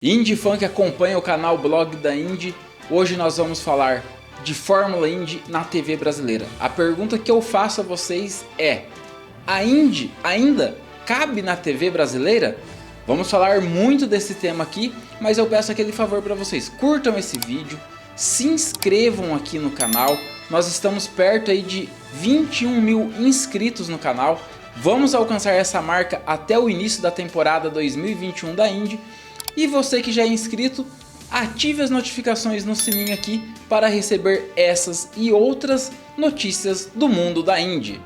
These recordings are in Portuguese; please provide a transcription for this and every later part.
Indy Fã que acompanha o canal Blog da Indy, hoje nós vamos falar de Fórmula Indy na TV brasileira. A pergunta que eu faço a vocês é: a Indy ainda cabe na TV brasileira? Vamos falar muito desse tema aqui, mas eu peço aquele favor para vocês: curtam esse vídeo, se inscrevam aqui no canal. Nós estamos perto aí de 21 mil inscritos no canal. Vamos alcançar essa marca até o início da temporada 2021 da Indy. E você que já é inscrito, ative as notificações no sininho aqui para receber essas e outras notícias do mundo da Indy.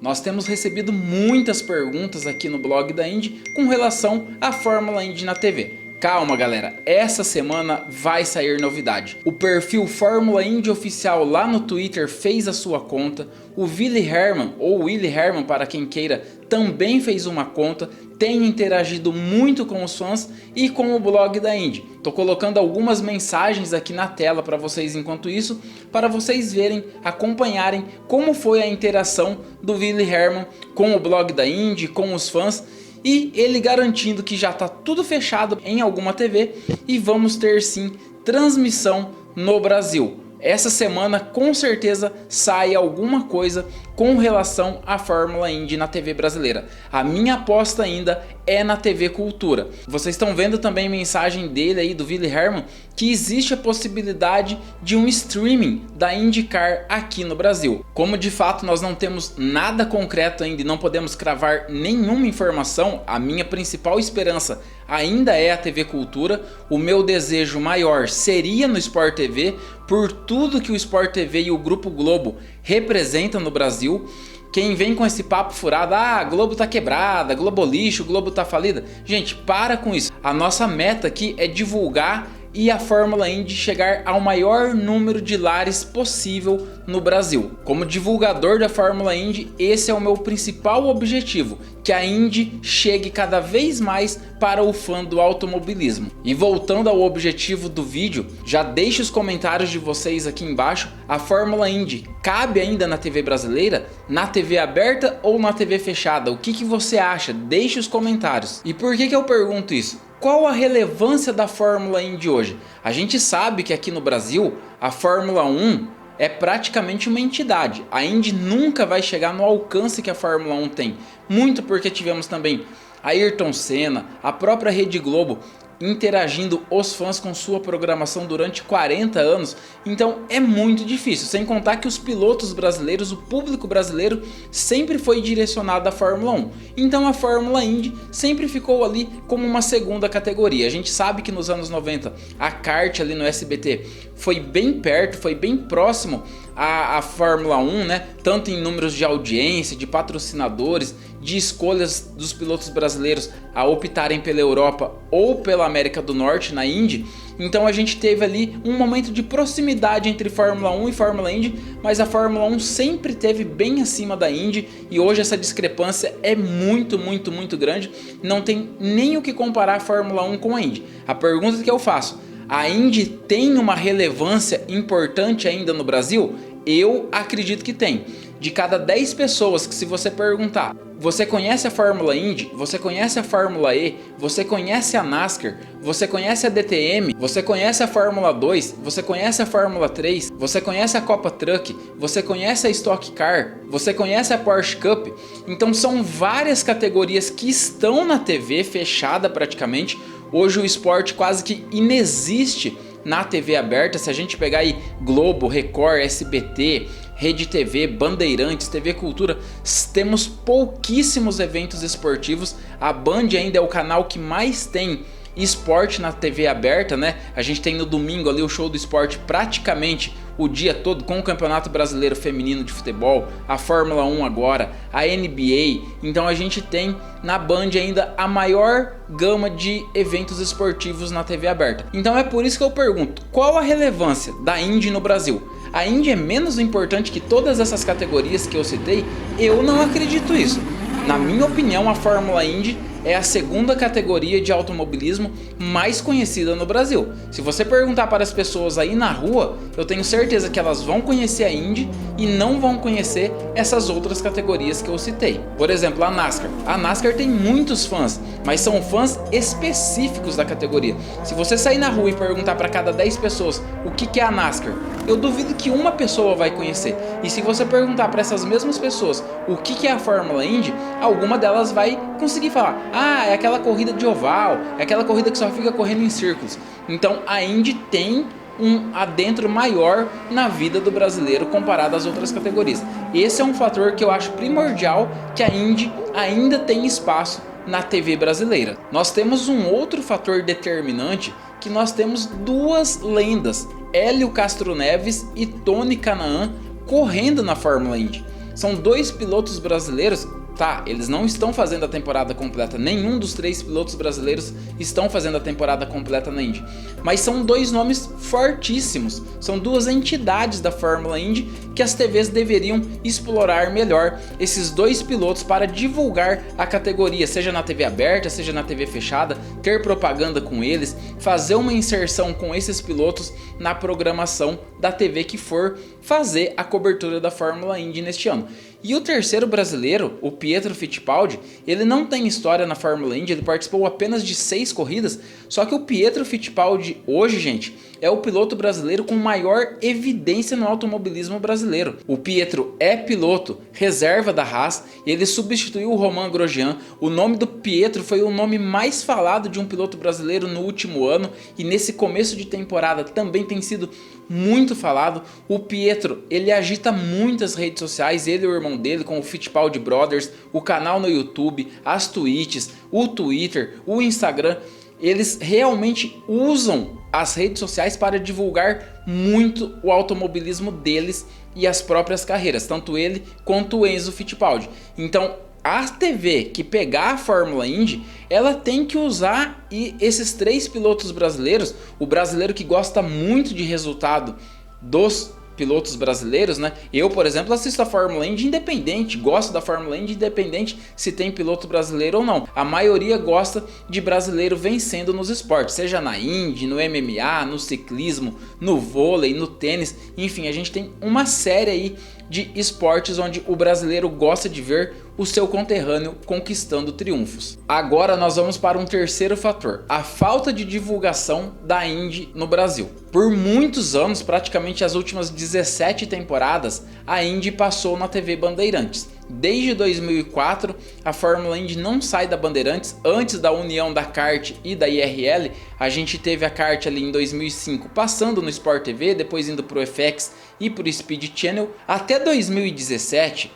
Nós temos recebido muitas perguntas aqui no blog da Indy com relação à Fórmula Indy na TV. Calma galera, essa semana vai sair novidade. O perfil Fórmula Indy Oficial lá no Twitter fez a sua conta. O Willy Hermann, ou Willy Hermann para quem queira, também fez uma conta. Tem interagido muito com os fãs e com o blog da Indy. Tô colocando algumas mensagens aqui na tela para vocês enquanto isso, para vocês verem, acompanharem como foi a interação do Willy Hermann com o blog da Indy, com os fãs. E ele garantindo que já está tudo fechado em alguma TV e vamos ter sim transmissão no Brasil. Essa semana com certeza sai alguma coisa com relação à Fórmula Indy na TV brasileira. A minha aposta ainda é na TV Cultura. Vocês estão vendo também mensagem dele aí, do Willy Hermann, que existe a possibilidade de um streaming da IndyCar aqui no Brasil. Como de fato nós não temos nada concreto ainda e não podemos cravar nenhuma informação, a minha principal esperança ainda é a TV Cultura. O meu desejo maior seria no Sport TV, por tudo que o Sport TV e o Grupo Globo representam no Brasil. Quem vem com esse papo furado, a Globo tá quebrada, Globo lixo, Globo tá falida. Gente, para com isso. A nossa meta aqui é divulgar e a Fórmula Indy chegar ao maior número de lares possível no Brasil. Como divulgador da Fórmula Indy, esse é o meu principal objetivo, que a Indy chegue cada vez mais para o fã do automobilismo. E voltando ao objetivo do vídeo, já deixe os comentários de vocês aqui embaixo. A Fórmula Indy cabe ainda na TV brasileira, na TV aberta ou na TV fechada? O que você acha? Deixe os comentários. E por que eu pergunto isso? Qual a relevância da Fórmula Indy hoje? A gente sabe que aqui no Brasil a Fórmula 1 é praticamente uma entidade. A Indy nunca vai chegar no alcance que a Fórmula 1 tem. Muito porque tivemos também Ayrton Senna, a própria Rede Globo interagindo os fãs com sua programação durante 40 anos, então é muito difícil, sem contar que os pilotos brasileiros, o público brasileiro sempre foi direcionado à Fórmula 1, então a Fórmula Indy sempre ficou ali como uma segunda categoria. A gente sabe que nos anos 90 a kart ali no SBT foi bem perto, foi bem próximo à Fórmula 1, né? Tanto em números de audiência, de patrocinadores, de escolhas dos pilotos brasileiros a optarem pela Europa ou pela América do Norte na Indy. Então a gente teve ali um momento de proximidade entre Fórmula 1 e Fórmula Indy, mas a Fórmula 1 sempre teve bem acima da Indy e hoje essa discrepância é muito grande. Não tem nem o que comparar a Fórmula 1 com a Indy. A pergunta que eu faço: a Indy tem uma relevância importante ainda no Brasil? Eu acredito que tem. De cada 10 pessoas que, se você perguntar, você conhece a Fórmula Indy? Você conhece a Fórmula E? Você conhece a NASCAR? Você conhece a DTM? Você conhece a Fórmula 2? Você conhece a Fórmula 3? Você conhece a Copa Truck? Você conhece a Stock Car? Você conhece a Porsche Cup? Então são várias categorias que estão na TV fechada praticamente. Hoje o esporte quase que inexiste na TV aberta. Se a gente pegar aí Globo, Record, SBT, Rede TV, Bandeirantes, TV Cultura, temos pouquíssimos eventos esportivos. A Band ainda é o canal que mais tem esporte na TV aberta, né? A gente tem no domingo ali o show do esporte praticamente o dia todo, com o Campeonato Brasileiro Feminino de Futebol, a Fórmula 1 agora, a NBA. Então a gente tem na Band ainda a maior gama de eventos esportivos na TV aberta. Então é por isso que eu pergunto: qual a relevância da Indy no Brasil? A Indy é menos importante que todas essas categorias que eu citei? Eu não acredito isso. Na minha opinião, a Fórmula Indy é a segunda categoria de automobilismo mais conhecida no Brasil. Se você perguntar para as pessoas aí na rua, eu tenho certeza que elas vão conhecer a Indy e não vão conhecer essas outras categorias que eu citei. Por exemplo, a NASCAR. A NASCAR tem muitos fãs, mas são fãs específicos da categoria. Se você sair na rua e perguntar para cada 10 pessoas o que é a NASCAR, eu duvido que uma pessoa vai conhecer. E se você perguntar para essas mesmas pessoas o que é a Fórmula Indy, alguma delas vai conseguir falar: ah, é aquela corrida de oval, é aquela corrida que só fica correndo em círculos. Então a Indy tem um adentro maior na vida do brasileiro comparado às outras categorias. Esse é um fator que eu acho primordial, que a Indy ainda tem espaço na TV brasileira. Nós temos um outro fator determinante, que nós temos duas lendas, Hélio Castro Neves e Tony Kanaan, correndo na Fórmula Indy. São dois pilotos brasileiros. Tá, eles não estão fazendo a temporada completa, nenhum dos 3 pilotos brasileiros estão fazendo a temporada completa na Indy, mas são dois nomes fortíssimos, são duas entidades da Fórmula Indy que as TVs deveriam explorar melhor esses dois pilotos para divulgar a categoria, seja na TV aberta, seja na TV fechada, ter propaganda com eles, fazer uma inserção com esses pilotos na programação da TV que for fazer a cobertura da Fórmula Indy neste ano. E o terceiro brasileiro, o Pietro Fittipaldi, ele não tem história na Fórmula Indy, ele participou apenas de 6 corridas, só que o Pietro Fittipaldi hoje, gente, é o piloto brasileiro com maior evidência no automobilismo brasileiro. O Pietro é piloto reserva da Haas e ele substituiu o Romain Grosjean. O nome do Pietro foi o nome mais falado de um piloto brasileiro no último ano e nesse começo de temporada também tem sido muito falado. O Pietro, ele agita muitas redes sociais, ele e o irmão dele com o Fittipaldi Brothers, o canal no YouTube, as tweets, o Twitter, o Instagram. Eles realmente usam as redes sociais para divulgar muito o automobilismo deles e as próprias carreiras, tanto ele quanto o Enzo Fittipaldi. Então a TV que pegar a Fórmula Indy, ela tem que usar esses 3 pilotos brasileiros, o brasileiro que gosta muito de resultado dos pilotos brasileiros, né? Eu, por exemplo, assisto a Fórmula Indy independente, gosto da Fórmula Indy independente se tem piloto brasileiro ou não. A maioria gosta de brasileiro vencendo nos esportes, seja na Indy, no MMA, no ciclismo, no vôlei, no tênis, enfim, a gente tem uma série aí de esportes onde o brasileiro gosta de ver o seu conterrâneo conquistando triunfos. Agora nós vamos para um terceiro fator, a falta de divulgação da Indy no Brasil. Por muitos anos, praticamente as últimas 17 temporadas, a Indy passou na TV Bandeirantes. Desde 2004, a Fórmula Indy não sai da Bandeirantes. Antes da união da Kart e da IRL, a gente teve a Kart ali em 2005 passando no Sport TV, depois indo para o FX e para o Speed Channel. Até 2017,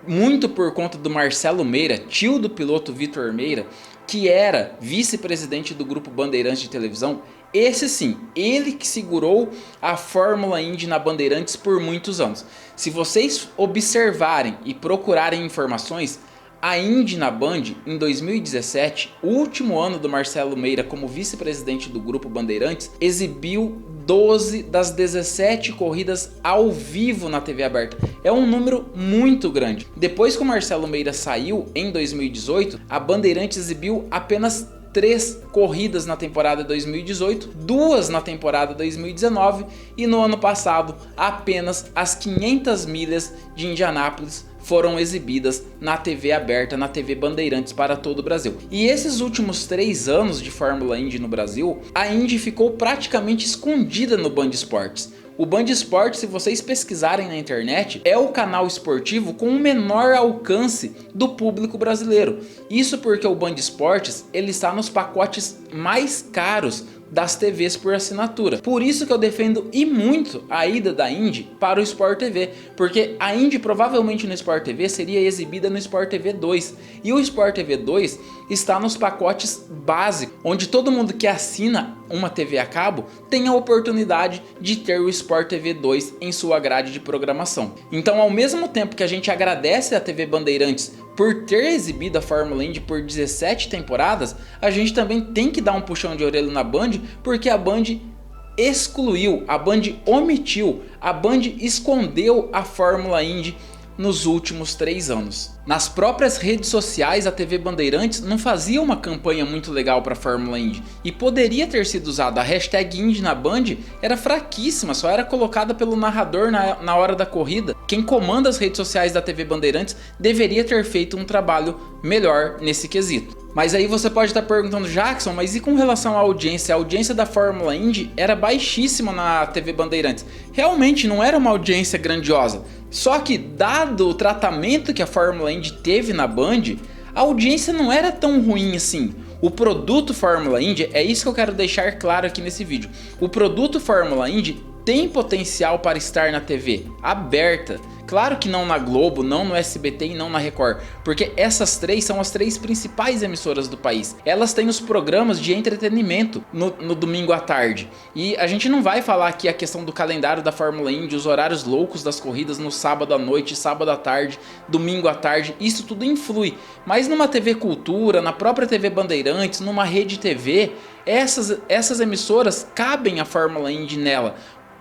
muito por conta do Marcelo Meira, tio do piloto Vitor Meira, que era vice-presidente do grupo Bandeirantes de televisão. Esse sim, ele que segurou a Fórmula Indy na Bandeirantes por muitos anos. Se vocês observarem e procurarem informações, a Indy na Band, em 2017, o último ano do Marcelo Meira como vice-presidente do grupo Bandeirantes, exibiu 12 das 17 corridas ao vivo na TV aberta. É um número muito grande. Depois que o Marcelo Meira saiu, em 2018, a Bandeirantes exibiu apenas 3 corridas na temporada 2018, 2 na temporada 2019 e no ano passado apenas as 500 milhas de Indianápolis foram exibidas na TV aberta, na TV Bandeirantes para todo o Brasil. E esses últimos 3 anos de Fórmula Indy no Brasil, a Indy ficou praticamente escondida no Band Esportes. O Band Esportes, se vocês pesquisarem na internet, é o canal esportivo com o menor alcance do público brasileiro. Isso porque o Band Esportes, ele está nos pacotes mais caros das TVs por assinatura. Por isso que eu defendo e muito a ida da Indy para o Sport TV, porque a Indy provavelmente no Sport TV seria exibida no Sport TV 2, e o Sport TV 2 está nos pacotes básicos, onde todo mundo que assina uma TV a cabo tem a oportunidade de ter o Sport TV 2 em sua grade de programação. Então, ao mesmo tempo que a gente agradece a TV Bandeirantes por ter exibido a Fórmula Indy por 17 temporadas, a gente também tem que dar um puxão de orelha na Band, porque a Band excluiu, a Band omitiu, a Band escondeu a Fórmula Indy nos últimos 3 anos. Nas próprias redes sociais, a TV Bandeirantes não fazia uma campanha muito legal para a Fórmula Indy e poderia ter sido usada. A hashtag Indy na Band era fraquíssima, só era colocada pelo narrador na hora da corrida. Quem comanda as redes sociais da TV Bandeirantes deveria ter feito um trabalho melhor nesse quesito. Mas aí você pode estar perguntando, Jackson, mas e com relação à audiência? A audiência da Fórmula Indy era baixíssima na TV Bandeirantes. Realmente não era uma audiência grandiosa. Só que, dado o tratamento que a Fórmula Indy teve na Band, a audiência não era tão ruim assim. O produto Fórmula Indy, é isso que eu quero deixar claro aqui nesse vídeo. O produto Fórmula Indy tem potencial para estar na TV aberta. Claro que não na Globo, não no SBT e não na Record, porque essas três são as 3 principais emissoras do país. Elas têm os programas de entretenimento no domingo à tarde. E a gente não vai falar aqui a questão do calendário da Fórmula Indy, os horários loucos das corridas no sábado à noite, sábado à tarde, domingo à tarde, isso tudo influi. Mas numa TV Cultura, na própria TV Bandeirantes, numa rede TV, essas emissoras cabem a Fórmula Indy nela.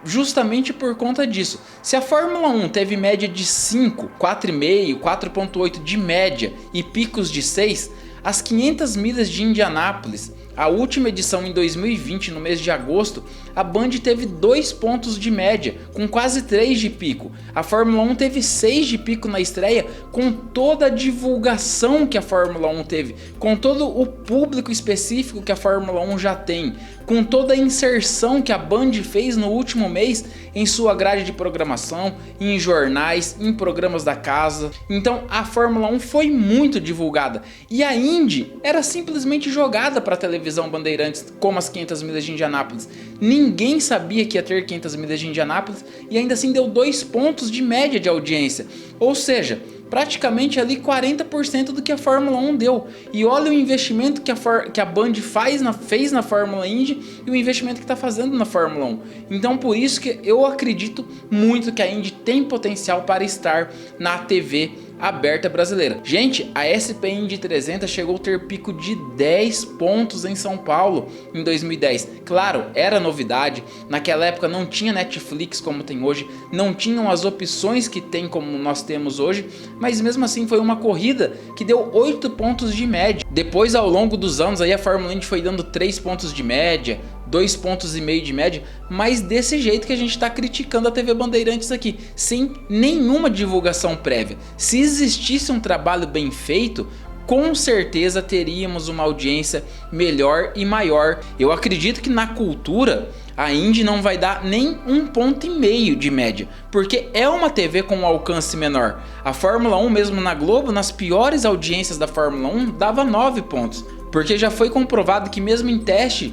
Justamente por conta disso. Se a Fórmula 1 teve média de 5, 4,5, 4,8 de média e picos de 6, as 500 milhas de Indianápolis, a última edição em 2020, no mês de agosto, a Band teve 2 pontos de média, com quase 3 de pico. A Fórmula 1 teve 6 de pico na estreia, com toda a divulgação que a Fórmula 1 teve, com todo o público específico que a Fórmula 1 já tem, com toda a inserção que a Band fez no último mês em sua grade de programação, em jornais, em programas da casa. Então a Fórmula 1 foi muito divulgada e a Indy era simplesmente jogada para a televisão Bandeirantes, como as 500 milhas de Indianápolis. Ninguém sabia que ia ter 500 milhas de Indianápolis e ainda assim deu 2 pontos de média de audiência, ou seja, praticamente ali 40% do que a Fórmula 1 deu. E olha o investimento que a Band fez na Fórmula Indy e o investimento que está fazendo na Fórmula 1. Então por isso que eu acredito muito que a Indy tem potencial para estar na TV aberta brasileira. Gente, a SP Indy 300 chegou a ter pico de 10 pontos em São Paulo em 2010. Claro, era novidade, naquela época não tinha Netflix como tem hoje, não tinham as opções que tem como nós temos hoje, mas mesmo assim foi uma corrida que deu 8 pontos de média. Depois, ao longo dos anos, aí a Fórmula Indy foi dando 3 pontos de média, 2,5 pontos de média, mas desse jeito que a gente está criticando a TV Bandeirantes aqui, sem nenhuma divulgação prévia. Se existisse um trabalho bem feito, com certeza teríamos uma audiência melhor e maior. Eu acredito que na cultura a Indy não vai dar nem 1,5 ponto de média, porque é uma TV com um alcance menor. A Fórmula 1 mesmo na Globo, nas piores audiências da Fórmula 1, dava 9 pontos, porque já foi comprovado que mesmo em teste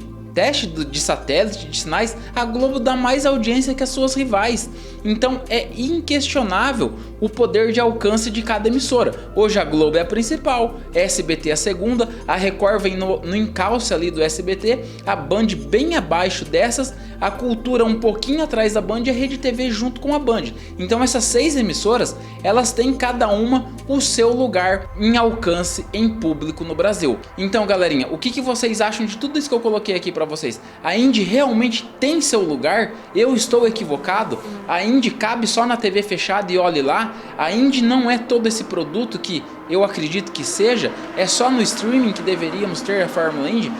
de satélite, de sinais, a Globo dá mais audiência que as suas rivais. Então é inquestionável o poder de alcance de cada emissora. Hoje a Globo é a principal, a SBT é a segunda, a Record vem no encalço ali do SBT, a Band bem abaixo dessas, a Cultura um pouquinho atrás da Band e a Rede TV junto com a Band. Então essas 6 emissoras, elas têm cada uma o seu lugar em alcance, em público no Brasil. Então galerinha, o que vocês acham de tudo isso que eu coloquei aqui para vocês? A Indy realmente tem seu lugar? Eu estou equivocado? A Indy cabe só na TV fechada e olhe lá? A Indy não é todo esse produto que eu acredito que seja? É só no streaming que deveríamos ter a Fórmula Indy?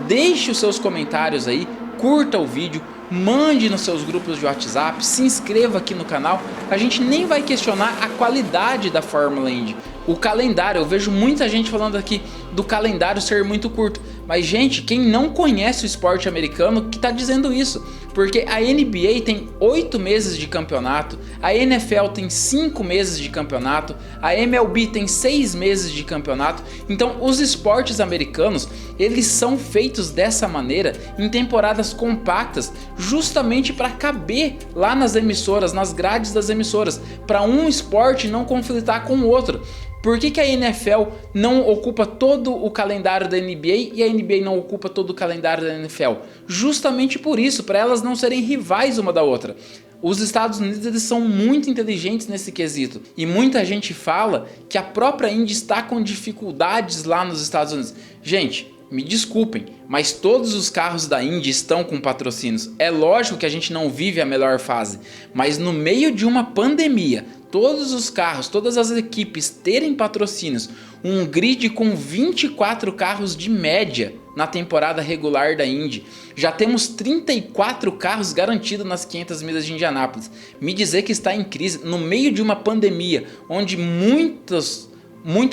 Deixe os seus comentários aí, curta o vídeo, mande nos seus grupos de WhatsApp, se inscreva aqui no canal. A gente nem vai questionar a qualidade da Fórmula Indy. O calendário, eu vejo muita gente falando aqui do calendário ser muito curto. Mas gente, quem não conhece o esporte americano que está dizendo isso? Porque a NBA tem 8 meses de campeonato, a NFL tem 5 meses de campeonato, a MLB tem 6 meses de campeonato. Então os esportes americanos, eles são feitos dessa maneira em temporadas compactas, justamente para caber lá nas emissoras, nas grades das emissoras, para um esporte não conflitar com o outro. Por que a NFL não ocupa todo o calendário da NBA e a NBA não ocupa todo o calendário da NFL? Justamente por isso, para elas não serem rivais uma da outra. Os Estados Unidos, eles são muito inteligentes nesse quesito e muita gente fala que a própria Indy está com dificuldades lá nos Estados Unidos. Gente, me desculpem, mas todos os carros da Indy estão com patrocínios. É lógico que a gente não vive a melhor fase, mas no meio de uma pandemia, todos os carros, todas as equipes terem patrocínios, um grid com 24 carros de média na temporada regular da Indy, já temos 34 carros garantidos nas 500 milhas de Indianápolis. Me dizer que está em crise no meio de uma pandemia, onde muitos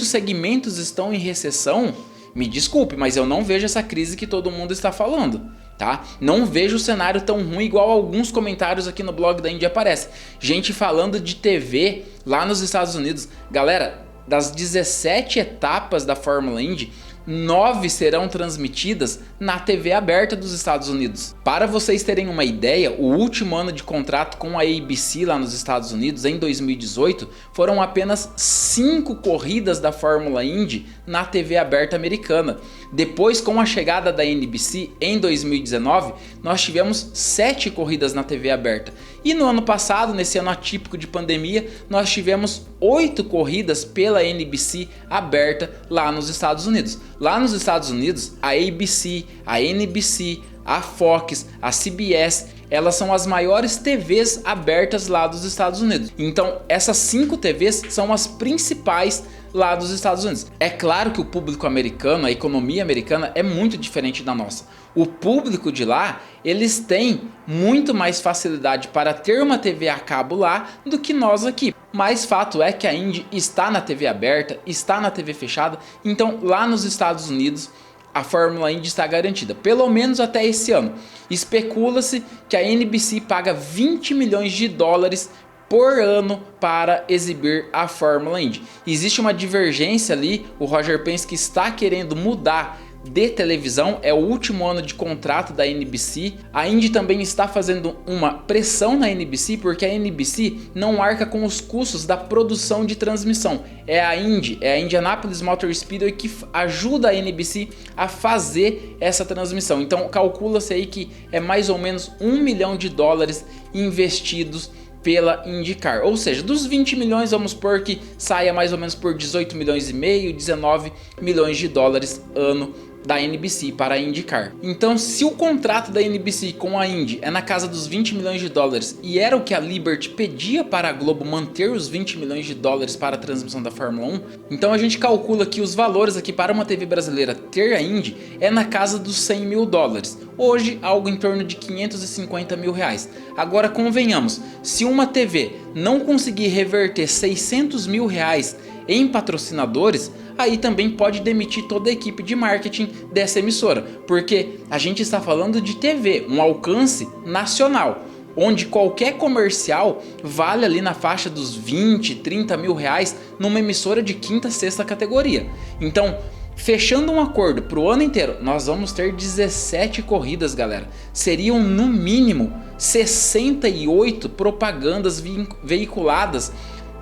segmentos estão em recessão, me desculpe, mas eu não vejo essa crise que todo mundo está falando. Tá? Não vejo o cenário tão ruim igual alguns comentários aqui no blog da Indy aparecem. Gente falando de TV lá nos Estados Unidos. Galera, das 17 etapas da Fórmula Indy, 9 serão transmitidas na TV aberta dos Estados Unidos. Para vocês terem uma ideia, o último ano de contrato com a ABC lá nos Estados Unidos, em 2018, foram apenas 5 corridas da Fórmula Indy na TV aberta americana. Depois, com a chegada da NBC em 2019, nós tivemos 7 corridas na TV aberta. E no ano passado, nesse ano atípico de pandemia, nós tivemos 8 corridas pela NBC aberta lá nos Estados Unidos. Lá nos Estados Unidos, a ABC, a NBC, a Fox, a CBS, elas são as maiores TVs abertas lá dos Estados Unidos. Então, essas 5 TVs são as principais lá dos Estados Unidos. É claro que o público americano, a economia americana é muito diferente da nossa. O público de lá, eles têm muito mais facilidade para ter uma TV a cabo lá do que nós aqui. Mas fato é que a Indy está na TV aberta, está na TV fechada, então lá nos Estados Unidos a Fórmula Indy está garantida, pelo menos até esse ano. Especula-se que a NBC paga 20 milhões de dólares por ano para exibir a Fórmula Indy. Existe uma divergência ali, o Roger Penske está querendo mudar de televisão, é o último ano de contrato da NBC. A Indy também está fazendo uma pressão na NBC porque a NBC não arca com os custos da produção de transmissão. É a Indy, é a Indianapolis Motor Speedway que ajuda a NBC a fazer essa transmissão. Então calcula-se aí que é mais ou menos 1 milhão de dólares investidos pela IndyCar, ou seja, dos 20 milhões vamos supor que saia mais ou menos por 18 milhões e meio, 19 milhões de dólares ano da NBC para a IndyCar. Então, se o contrato da NBC com a Indy é na casa dos 20 milhões de dólares e era o que a Liberty pedia para a Globo manter os 20 milhões de dólares para a transmissão da Fórmula 1, então a gente calcula que os valores aqui para uma TV brasileira ter a Indy é na casa dos 100 mil dólares. Hoje, algo em torno de 550 mil reais. Agora, convenhamos, se uma TV não conseguir reverter 600 mil reais em patrocinadores, aí também pode demitir toda a equipe de marketing dessa emissora, porque a gente está falando de TV, um alcance nacional, onde qualquer comercial vale ali na faixa dos 20, 30 mil reais numa emissora de quinta, sexta categoria. Então, fechando um acordo para o ano inteiro, nós vamos ter 17 corridas, galera. Seriam no mínimo 68 propagandas veiculadas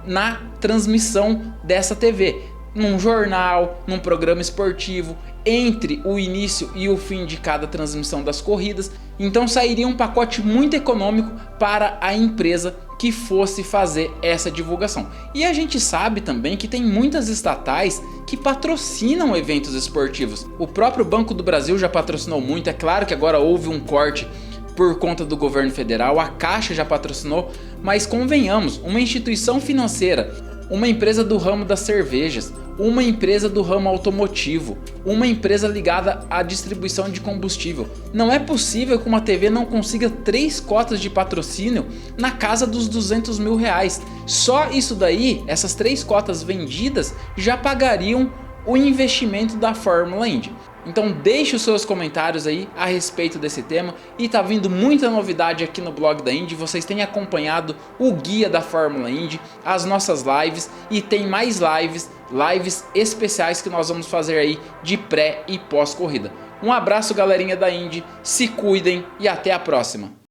na transmissão dessa TV, num jornal, num programa esportivo, entre o início e o fim de cada transmissão das corridas. Então sairia um pacote muito econômico para a empresa que fosse fazer essa divulgação. E a gente sabe também que tem muitas estatais que patrocinam eventos esportivos. O próprio Banco do Brasil já patrocinou muito, é claro que agora houve um corte por conta do governo federal, a Caixa já patrocinou, mas convenhamos, uma instituição financeira, uma empresa do ramo das cervejas, uma empresa do ramo automotivo, uma empresa ligada à distribuição de combustível. Não é possível que uma TV não consiga 3 cotas de patrocínio na casa dos 200 mil reais. Só isso daí, essas 3 cotas vendidas, já pagariam o investimento da Fórmula Indy. Então deixe os seus comentários aí a respeito desse tema, e tá vindo muita novidade aqui no blog da Indy. Vocês têm acompanhado o guia da Fórmula Indy, as nossas lives, e tem mais lives especiais que nós vamos fazer aí de pré e pós corrida. Um abraço, galerinha da Indy, se cuidem e até a próxima.